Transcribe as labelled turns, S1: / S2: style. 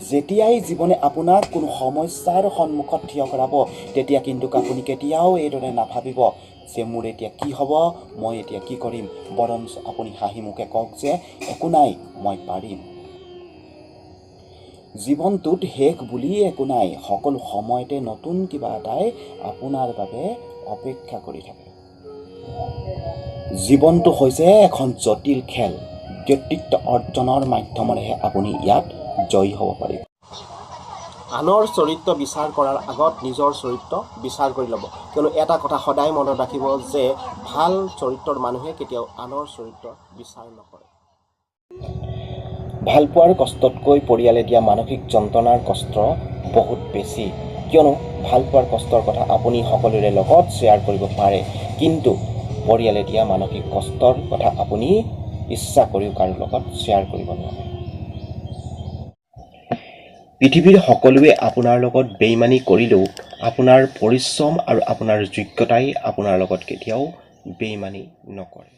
S1: যেতিয়াই জীৱনে আপোনাক কোনো সমস্যাৰ সন্মুখত থিয় কৰাব তেতিয়া কিন্তু আপুনি কেতিয়াও এইদৰে নাভাবিব যে মোৰ এতিয়া কি হ'ব, মই এতিয়া কি কৰিম। বৰঞ্চ আপুনি হাঁহি মুখে কওক যে একো নাই, মই পাৰিম। জীৱনটোত শেষ বুলি একো নাই, সকলো সময়তে নতুন কিবা এটাই আপোনাৰ বাবে অপেক্ষা কৰি থাকে। জীৱনটো হৈছে এখন জটিল খেল। ব্যক্তিত্ব অৰ্জনৰ মাধ্যমেৰেহে আপুনি ইয়াত জয়ী হ'ব পাৰিব। আনৰ চৰিত্ৰ বিচাৰ কৰাৰ আগত নিজৰ চৰিত্ৰ বিচাৰ কৰি ল'ব। কিয়নো এটা কথা সদায় মনত ৰাখিব যে ভাল চৰিত্ৰৰ মানুহে কেতিয়াও আনৰ চৰিত্ৰ বিচাৰ নকৰে। ভালপোৱাৰ কষ্টতকৈ পৰিয়ালে দিয়া মানসিক যন্ত্ৰণাৰ কষ্ট বহুত বেছি। কিয়নো ভালপোৱাৰ কষ্টৰ কথা আপুনি সকলোৰে লগত শ্বেয়াৰ কৰিব পাৰে, কিন্তু পৰিয়ালে দিয়া মানসিক কষ্টৰ কথা আপুনি ইচ্ছা কৰিও কাৰো লগত শ্বেয়াৰ কৰিব নোৱাৰে। পৃথিৱীৰ সকলোৱে আপোনাৰ লগত বেইমানি কৰিলেও আপোনাৰ পৰিশ্ৰম আৰু আপোনাৰ যোগ্যতাই আপোনাৰ লগত কেতিয়াও বেইমানি নকৰে।